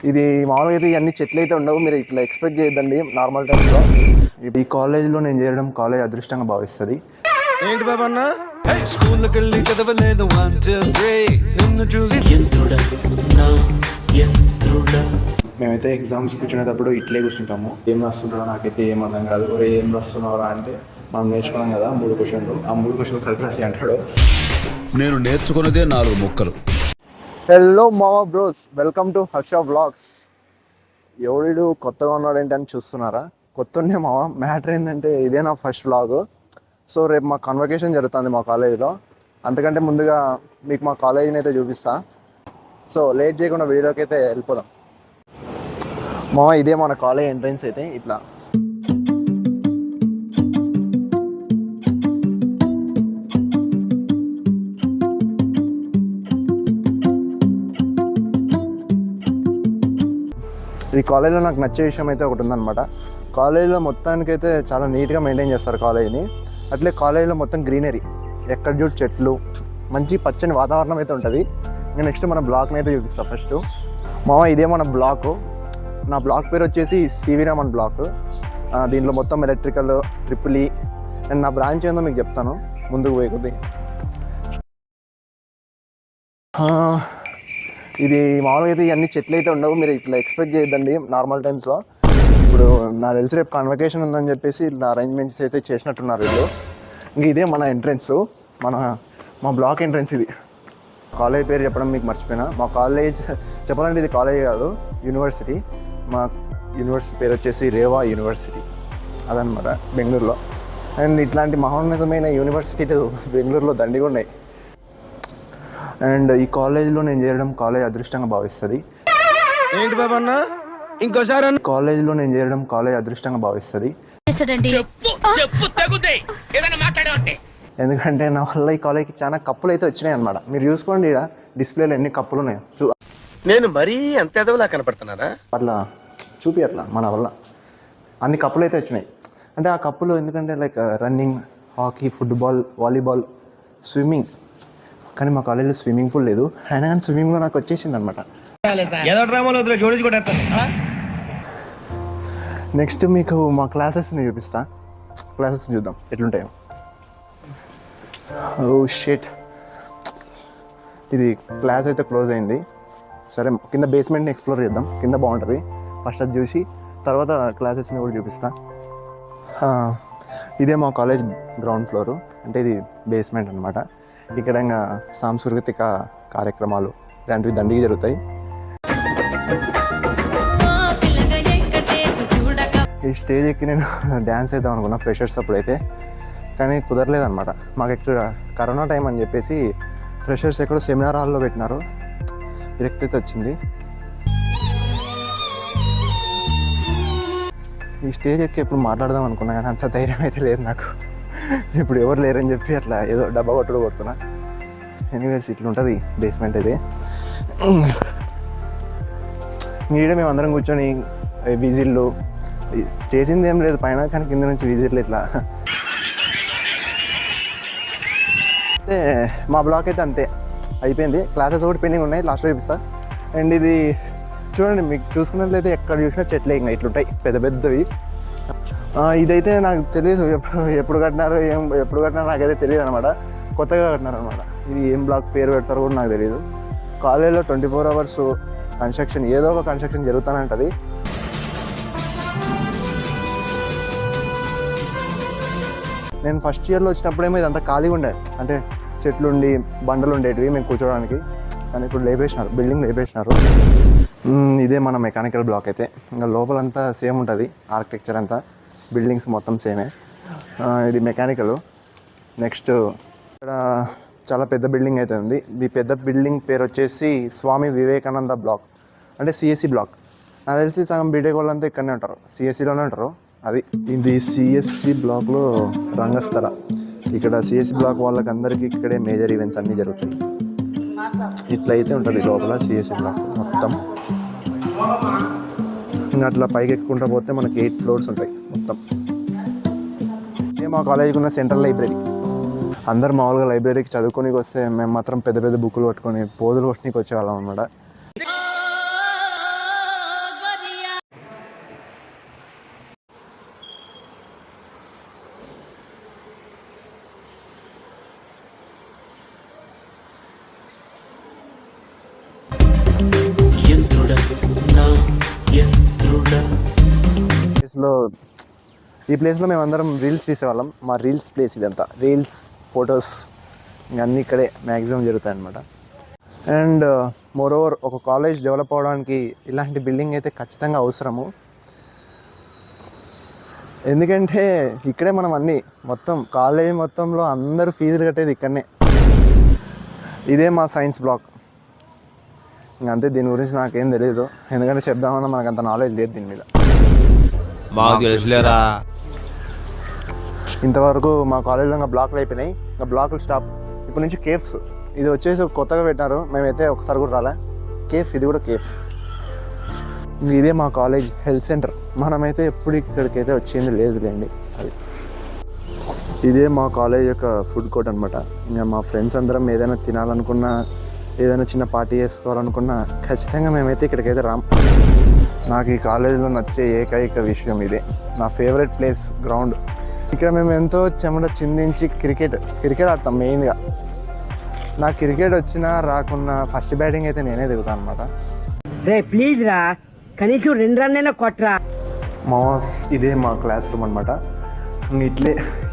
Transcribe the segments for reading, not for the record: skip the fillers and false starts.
ఇది మామూలుగా అయితే ఇవన్నీ చెట్లు అయితే ఉండవు, మీరు ఇట్లా ఎక్స్పెక్ట్ చేయొద్దండి నార్మల్ టైమ్స్లో. ఈ కాలేజ్లో నేను చేరడం కాలేజ్ అదృష్టంగా భావిస్తుంది. ఏంటి బాబా అన్న స్కూల్కి వెళ్ళి చదవలేదు 1 2 3 నిన్ను చూసి మేమైతే ఎగ్జామ్స్ కూర్చునేటప్పుడు ఇట్లే కూర్చుంటాము. ఏం రాస్తుంటారో నాకైతే ఏం అర్థం కాదు. ఒరే ఏం రాస్తున్నారా అంటే మనం నేర్చుకున్నాం కదా 3 క్వశ్చన్లు, ఆ 3 క్వశ్చన్లు కలిపి రాసి అంటాడు. నేను నేర్చుకున్నదే 4 ముక్కలు. హలో మావా bros, welcome to Harsha vlogs. ఎవడు కొత్తగా ఉన్నాడేంటి అని చూస్తున్నారా? కొత్తనే మావా. మ్యాటర్ ఏంటంటే ఇదే నా ఫస్ట్ వ్లాగ్. సో రేపు మా కన్వకేషన్ జరుగుతుంది మా కాలేజీలో. అంతకంటే ముందుగా మీకు మా కాలేజీని అయితే చూపిస్తా. సో లేట్ చేయకుండా వీడియోకి అయితే వెళ్ళిపోదాం. మావా ఇదే మన కాలేజ్ ఎంట్రన్స్ అయితే ఇట్లా. ఈ కాలేజీలో నాకు నచ్చే విషయం అయితే ఒకటి ఉందన్నమాట. కాలేజీలో మొత్తానికైతే చాలా నీట్గా మెయింటైన్ చేస్తారు కాలేజీని. అట్లే కాలేజీలో మొత్తం గ్రీనరీ, ఎక్కడ చూడు చెట్లు, మంచి పచ్చని వాతావరణం అయితే ఉంటుంది. ఇంకా నెక్స్ట్ మన బ్లాక్ని అయితే చూపిస్తాను. ఫస్ట్ మామ ఇదే మన బ్లాకు. నా బ్లాక్ పేరు వచ్చేసి సివి రామన్ బ్లాక్. దీంట్లో మొత్తం ఎలక్ట్రికల్, ట్రిపుల్ ఈ. అండ్ నా బ్రాంచ్ ఏందో మీకు చెప్తాను ముందుకు పోయే కొద్ది. ఇది మామూలుగా అయితే ఇవన్నీ చెట్లు అయితే ఉండవు, మీరు ఇట్లా ఎక్స్పెక్ట్ చేయొద్దండి నార్మల్ టైమ్స్లో. ఇప్పుడు నాకు తెలిసి రేపు కన్వకేషన్ ఉందని చెప్పేసి ఇట్లా అరేంజ్మెంట్స్ అయితే చేసినట్టున్నారు వీళ్ళు. ఇంక ఇదే మన ఎంట్రన్స్, మా బ్లాక్ ఎంట్రన్స్. ఇది కాలేజ్ పేరు చెప్పడం మీకు మర్చిపోయినా. మా కాలేజ్ చెప్పాలంటే ఇది కాలేజ్ కాదు, యూనివర్సిటీ. మా యూనివర్సిటీ పేరు వచ్చేసి రేవా యూనివర్సిటీ, అదనమాట, బెంగళూరులో. అండ్ ఇట్లాంటి మహోన్నతమైన యూనివర్సిటీలు బెంగళూరులో దండిగా ఉన్నాయి. అండ్ ఈ కాలేజ్లో నేను చేరడం కాలేజ్ అదృష్టంగా భావిస్తుంది. ఏంటి బాబా అన్న ఇంకోసారి కాలేజ్లో నేను చేరడం కాలేజ్ అదృష్టంగా భావిస్తుంది. ఎందుకంటే నా వల్ల ఈ కాలేజ్కి చాలా కప్పులు అయితే వచ్చినాయి అనమాట. మీరు చూసుకోండి ఇక్కడ డిస్ప్లేలో ఎన్ని కప్పులు ఉన్నాయో. నేను మరీ అంత ఎదవలా కనపడుతున్నారా? అట్లా చూపి అట్లా మన వల్ల అన్ని కప్పులు అయితే వచ్చినాయి. అంటే ఆ కప్పులు ఎందుకంటే like running, hockey, football, volleyball, swimming. కానీ మా కాలేజీలో స్విమ్మింగ్ పూల్ లేదు, అయినా కానీ స్విమ్మింగ్లో నాకు వచ్చేసింది అనమాట. నెక్స్ట్ మీకు మా క్లాసెస్ని చూపిస్తా. క్లాసెస్ని చూద్దాం ఎట్లుంటాయో. ఓ షిట్, ఇది క్లాస్ అయితే క్లోజ్ అయింది. సరే కింద బేస్మెంట్ని ఎక్స్ప్లోర్ చేద్దాం, కింద బాగుంటుంది. ఫస్ట్ అది చూసి తర్వాత క్లాసెస్ని కూడా చూపిస్తా. ఇదే మా కాలేజ్ గ్రౌండ్ ఫ్లోరు, అంటే ఇది బేస్మెంట్ అనమాట. ఇక్కడ ఇంకా సాంస్కృతిక కార్యక్రమాలు ఇలాంటివి దండిగా జరుగుతాయి. ఈ స్టేజ్ ఎక్కి నేను డ్యాన్స్ వేద్దాం అనుకున్నా ఫ్రెషర్స్ అప్పుడైతే, కానీ కుదరలేదన్నమాట. మాకు ఎక్కువ కరోనా టైం అని చెప్పేసి ఫ్రెషర్స్ ఎక్కడో సెమినార్ హాల్లో పెట్టినారు. విరక్తి అయితే వచ్చింది. ఈ స్టేజ్ ఎక్కి ఎప్పుడు మాట్లాడదాం అనుకున్నా కానీ అంత ధైర్యం అయితే లేదు నాకు. ఇప్పుడు ఎవరు లేరని చెప్పి అట్లా ఏదో డబ్బా కొట్టుడు కొడుతున్నా. ఎనీవేస్ ఇట్లుంటుంది బేస్మెంట్ ఇది. నీడే మేము అందరం కూర్చొని విజిల్లు చేసింది ఏం లేదు పైన, కానీ కింద నుంచి విజిట్లు ఇట్లా. అయితే మా బ్లాక్ అయితే అంతే అయిపోయింది. క్లాసెస్ కూడా పెండింగ్ ఉన్నాయి, లాస్ట్లో చూపిస్తా. అండ్ ఇది చూడండి, మీకు చూసుకున్నట్లయితే ఎక్కడ చూసినా చెట్లే ఇంకా ఇట్లుంటాయి పెద్ద పెద్దవి. ఇదైతే నాకు తెలియదు ఎప్పుడు కట్టినారో నాకైతే తెలియదు అనమాట. కొత్తగా కట్టినారు అనమాట. ఇది ఏం బ్లాక్ పేరు పెడతారో కూడా నాకు తెలియదు. కాలేజీలో 24 hours కన్స్ట్రక్షన్, ఏదో ఒక కన్స్ట్రక్షన్ జరుగుతూనే ఉంటుంది. నేను ఫస్ట్ ఇయర్లో వచ్చినప్పుడేమో ఇదంతా ఖాళీగా ఉండేది, అంటే చెట్లు ఉండి బండలు ఉండేటివి మేము కూర్చోడానికి. కానీ ఇప్పుడు లేపేసినారు, బిల్డింగ్ లేపేసినారు. ఇదే మన మెకానికల్ బ్లాక్ అయితే. ఇంకా లోపలంతా సేమ్ ఉంటుంది, ఆర్కిటెక్చర్ అంతా, బిల్డింగ్స్ మొత్తం సేమే. ఇది మెకానికల్. నెక్స్ట్ ఇక్కడ చాలా పెద్ద బిల్డింగ్ అయితే ఉంది. ఈ పెద్ద బిల్డింగ్ పేరు వచ్చేసి స్వామి వివేకానంద బ్లాక్, అంటే సిఎస్సి బ్లాక్. నాకు తెలిసి సగం బీటెక్ వాళ్ళంతా ఇక్కడనే ఉంటారు, సిఎస్సిలోనే ఉంటారు. ఇది సిఎస్సి బ్లాక్లో రంగస్థల. ఇక్కడ సిఎస్సి బ్లాక్ వాళ్ళకి అందరికీ ఇక్కడే మేజర్ ఈవెంట్స్ అన్నీ జరుగుతాయి. ఇట్లా అయితే ఉంటుంది లోపల సిఎస్సి బ్లాక్ మొత్తం. ఇంకా అట్లా పైకి ఎక్కుంటూ పోతే మనకి 8 floors ఉంటాయి మొత్తం. ఇదే మా కాలేజీకి ఉన్న సెంట్రల్ లైబ్రరీ. అందరు మామూలుగా లైబ్రరీకి చదువుకోనికి వస్తే మేము మాత్రం పెద్ద పెద్ద బుక్కులు పట్టుకొని పోజులు కొట్టడానికి వచ్చేవాళ్ళం అనమాట. ప్లేస్లో మేమందరం రీల్స్ తీసేవాళ్ళం. మా రీల్స్ ప్లేస్ ఇదంతా. రీల్స్, ఫొటోస్ ఇంకా అన్నీ ఇక్కడే మ్యాక్సిమం జరుగుతాయి అన్నమాట. అండ్ మోరోవర్ ఒక కాలేజ్ డెవలప్ అవ్వడానికి ఇలాంటి బిల్డింగ్ అయితే ఖచ్చితంగా అవసరము. ఎందుకంటే ఇక్కడే మనం అన్నీ మొత్తం కాలేజ్ మొత్తంలో అందరూ ఫీజులు కట్టేది ఇక్కడనే. ఇదే మా సైన్స్ బ్లాక్. ఇంకంతే, దీని గురించి నాకేం తెలియదు, ఎందుకంటే చెప్దామన్నా మనకు అంత నాలెడ్జ్ లేదు దీని మీద. ఇంతవరకు మా కాలేజ్లో ఇంకా బ్లాక్లు అయిపోయినాయి, ఇంకా బ్లాక్లు స్టాప్. ఇప్పుడు నుంచి కేఫ్స్, ఇది వచ్చేసి కొత్తగా పెట్టినారు, మేమైతే ఒకసారి కూడా రాలే. కేఫ్, ఇది కూడా కేఫ్. ఇదే మా కాలేజ్ హెల్త్ సెంటర్. మనమైతే ఎప్పుడు ఇక్కడికైతే వచ్చింది లేదులేండి. అది ఇదే మా కాలేజ్ యొక్క ఫుడ్ కోర్ట్ అనమాట. ఇంకా మా ఫ్రెండ్స్ అందరం ఏదైనా తినాలనుకున్నా, ఏదైనా చిన్న పార్టీ చేసుకోవాలనుకున్నా ఖచ్చితంగా మేమైతే ఇక్కడికైతే రాం. నాకు ఈ కాలేజీలో నచ్చే ఏకైక విషయం ఇదే. నా ఫేవరెట్ ప్లేస్ గ్రౌండ్. ఇక్కడ మేము ఎంతో చెమట చిందించి క్రికెట్ ఆడతాం మెయిన్గా. నాకు క్రికెట్ వచ్చినా రాకున్నా ఫస్ట్ బ్యాటింగ్ అయితే నేనే దిగుతాను అనమాట. రే ప్లీజ్ రా, కనీసం 2 రన్నైనా కొట్రా. ఇదే మా క్లాస్ రూమ్ అనమాట.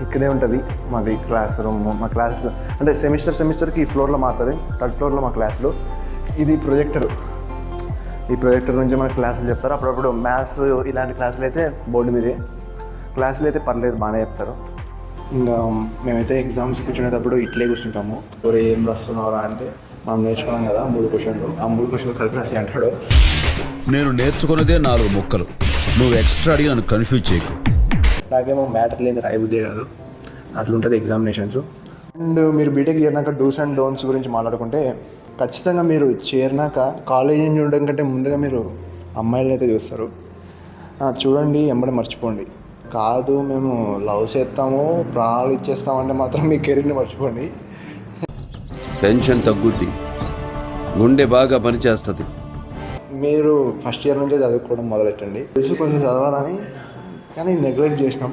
ఇక్కడే ఉంటుంది మాది క్లాస్ రూమ్. మా క్లాస్ అంటే సెమిస్టర్కి ఈ ఫ్లోర్లో మారుతుంది. 3rd ఫ్లోర్లో మా క్లాసులు. ఇది ప్రొజెక్టర్. ఈ ప్రొజెక్టర్ నుంచి మనకు క్లాసులు చెప్తారు. అప్పుడప్పుడు మ్యాథ్స్ ఇలాంటి క్లాసులు అయితే బోర్డు మీదే. క్లాసులు అయితే పర్లేదు, బాగానే చెప్తారు. ఇంకా మేమైతే ఎగ్జామ్స్ కూర్చునేటప్పుడు ఇట్లే కూర్చుంటాము. ఎవరు ఏం రాస్తున్నారా అంటే మనం నేర్చుకున్నాం కదా 3 క్వశ్చన్లు, ఆ 3 క్వశ్చన్లు కలిపి రాసి అంటాడు. నేను నేర్చుకున్నదే 4 ముక్కలు. నువ్వు ఎక్స్ట్రా అడిగి నన్ను కన్ఫ్యూజ్ చేయకు. నాకేమో మ్యాటర్ లేదు, రాయబుద్దే కాదు, అట్లుంటుంది ఎగ్జామినేషన్స్. అండ్ మీరు బీటెక్ చేరినాక డూస్ అండ్ డోంట్స్ గురించి మాట్లాడుకుంటే ఖచ్చితంగా మీరు చేరినాక కాలేజీ చూడడం కంటే ముందుగా మీరు అమ్మాయిలను అయితే చూస్తారు. చూడండి, ఎంబడి మర్చిపోండి. కాదు మేము లవ్ చేస్తాము, ప్రాణాలు ఇచ్చేస్తామంటే మాత్రం మీ కెరీర్ని మర్చిపోండి. టెన్షన్ తగ్గుద్ది, గుండె బాగా పనిచేస్తుంది. మీరు ఫస్ట్ ఇయర్ నుంచే చదువుకోవడం మొదలెట్టండి. తెలుసు కొంచెం చదవాలని, కానీ నెగ్లెక్ట్ చేసినాం.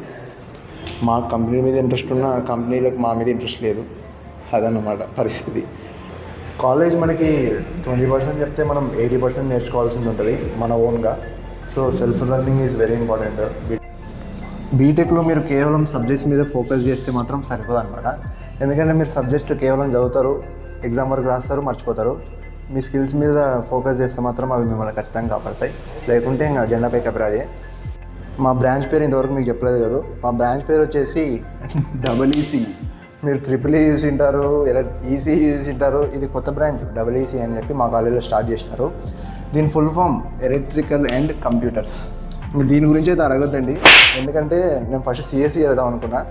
మా కంపెనీ మీద ఇంట్రెస్ట్ ఉన్న కంపెనీలకు మా మీద ఇంట్రెస్ట్ లేదు. అదన్నమాట పరిస్థితి. కాలేజ్ మనకి 20% చెప్తే మనం 80% నేర్చుకోవాల్సింది ఉంటుంది మన ఓన్గా. So self learning is very important. బీటెక్లో మీరు కేవలం సబ్జెక్ట్స్ మీద ఫోకస్ చేస్తే మాత్రం సరిపోదు అనమాట. ఎందుకంటే మీరు సబ్జెక్ట్స్లో కేవలం చదువుతారు, ఎగ్జామ్ వరకు రాస్తారు, మర్చిపోతారు. మీ స్కిల్స్ మీద ఫోకస్ చేస్తే మాత్రం అవి మిమ్మల్ని ఖచ్చితంగా కాపాడతాయి. లేకుంటే ఇంకా జెండాపై కపిరాజే. మా బ్రాంచ్ పేరు ఇంతవరకు మీకు చెప్పలేదు కదా. మా బ్రాంచ్ పేరు వచ్చేసి EEC. మీరు EEE చూసి ఉంటారు, ECE చూసి ఉంటారు. ఇది కొత్త బ్రాంచ్ EEC అని చెప్పి మా కాలేజీలో స్టార్ట్ చేసినారు. దీని full form electrical and computers. దీని గురించి అయితే అడగద్దండి, ఎందుకంటే నేను ఫస్ట్ CSE వెళ్దాం అనుకున్నా.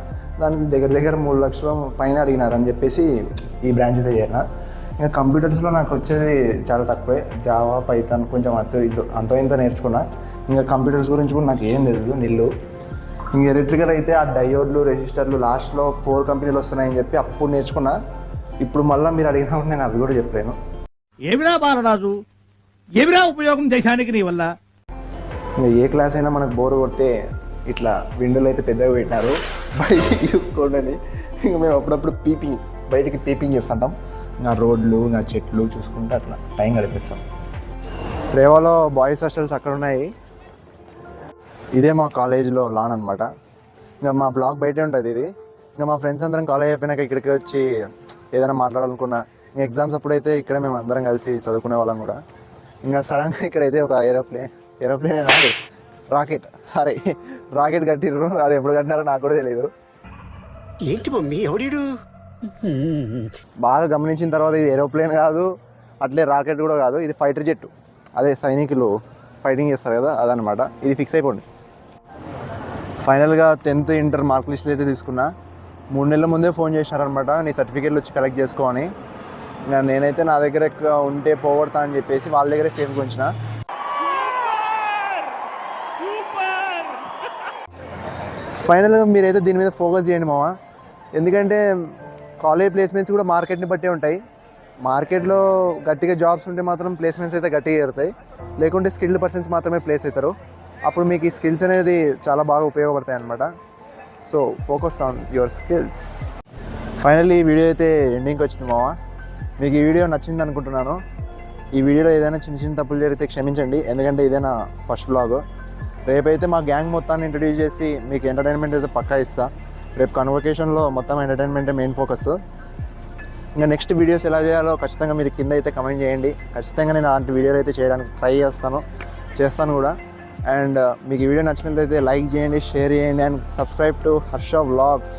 దానికి దగ్గర 3 లక్షల పైన అడిగినారని చెప్పేసి ఈ బ్రాంచ్ అయితే చేరిన. ఇంకా కంప్యూటర్స్లో నాకు వచ్చేది చాలా తక్కువే. జావా, పైథాన్ కొంచెం అంత ఇంత నేర్చుకున్నా. ఇంకా కంప్యూటర్స్ గురించి కూడా నాకు ఏం తెలియదు, నిల్లు. ఇంక ఎలక్ట్రికల్ అయితే ఆ డయోడ్లు, రెసిస్టర్లు లాస్ట్లో 4 కంపెనీలు వస్తున్నాయని చెప్పి అప్పుడు నేర్చుకున్నా. ఇప్పుడు మళ్ళీ మీరు అడిగినప్పుడు నేను అవి కూడా చెప్పలేను. ఏమిరా బాలరాజు, ఏమిరా ఉపయోగం దేశానికి నీ వల్ల? ఇంకా ఏ క్లాస్ అయినా మనకు బోర్ కొడితే ఇట్లా విండోలు అయితే పెద్దగా పెట్టినారు, బయటికి చూసుకోండి. ఇంకా మేము అప్పుడప్పుడు బయటికి పీపింగ్ చేస్తుంటాం. ఇంకా రోడ్లు, ఇంకా చెట్లు చూసుకుంటే అట్లా టైం గడిపిస్తాం. రేవాలో బాయ్స్ హాస్టల్స్ అక్కడ ఉన్నాయి. ఇదే మా కాలేజ్లో లాన్ అనమాట. ఇంకా మా బ్లాక్ బయటే ఉంటుంది ఇది. ఇంకా మా ఫ్రెండ్స్ అందరం కాలేజ్ అయిపోయినాక ఇక్కడికి వచ్చి ఏదైనా మాట్లాడాలనుకున్నా, ఇంకా ఎగ్జామ్స్ అప్పుడైతే ఇక్కడ మేము అందరం కలిసి చదువుకునే వాళ్ళం కూడా. ఇంకా సడన్గా ఇక్కడైతే ఒక ఏరోప్లేన్ రాకెట్ కట్టిర్రు. అది ఎప్పుడు కట్టినారో నాకు కూడా తెలియదు. ఏంటి మమ్మీ ఎవడీడు? బాగా గమనించిన తర్వాత ఇది ఏరోప్లేన్ కాదు, అట్లే రాకెట్ కూడా కాదు, ఇది ఫైటర్ జెట్. అదే సైనికులు ఫైటింగ్ చేస్తారు కదా, అదనమాట. ఇది ఫిక్స్ అయిపోండి. ఫైనల్గా 10th ఇంటర్ మార్క్ లిస్టులు అయితే తీసుకున్నా. 3 నెలల ముందే ఫోన్ చేసినారనమాట, నీ సర్టిఫికేట్లు వచ్చి కలెక్ట్ చేసుకో అని. నేనైతే నా దగ్గర ఉంటే పోగొడతా అని చెప్పేసి వాళ్ళ దగ్గరే సేఫ్గా ఉంచిన. ఫైనల్గా మీరైతే దీని మీద ఫోకస్ చేయండి మామ. ఎందుకంటే కాలేజ్ ప్లేస్మెంట్స్ కూడా మార్కెట్ని బట్టే ఉంటాయి. మార్కెట్లో గట్టిగా జాబ్స్ ఉంటే మాత్రం ప్లేస్మెంట్స్ అయితే గట్టిగా ఏరుతాయి. లేకుంటే స్కిల్డ్ పర్సన్స్ మాత్రమే ప్లేస్ అవుతారు. అప్పుడు మీకు ఈ స్కిల్స్ అనేది చాలా బాగా ఉపయోగపడతాయి అన్నమాట. So focus on your skills. Finally ఈ వీడియో అయితే ఎండింగ్కి వచ్చింది మామ. మీకు ఈ వీడియో నచ్చింది అనుకుంటున్నాను. ఈ వీడియోలో ఏదైనా చిన్న తప్పులు జరిగితే క్షమించండి, ఎందుకంటే ఇదే నా ఫస్ట్ వ్లాగ్. రేపైతే మా గ్యాంగ్ మొత్తాన్ని ఇంట్రడ్యూస్ చేసి మీకు ఎంటర్టైన్మెంట్ అయితే పక్కా ఇస్తా. రేపు కన్వకేషన్లో మొత్తం ఎంటర్టైన్మెంటే మెయిన్ ఫోకస్. ఇంకా నెక్స్ట్ వీడియోస్ ఎలా చేయాలో ఖచ్చితంగా మీరు కింద అయితే కమెంట్ చేయండి. ఖచ్చితంగా నేను అలాంటి వీడియోలు అయితే చేయడానికి ట్రై చేస్తాను కూడా. అండ్ మీకు ఈ వీడియో నచ్చినట్లయితే లైక్ చేయండి, షేర్ చేయండి and subscribe to Harsha vlogs.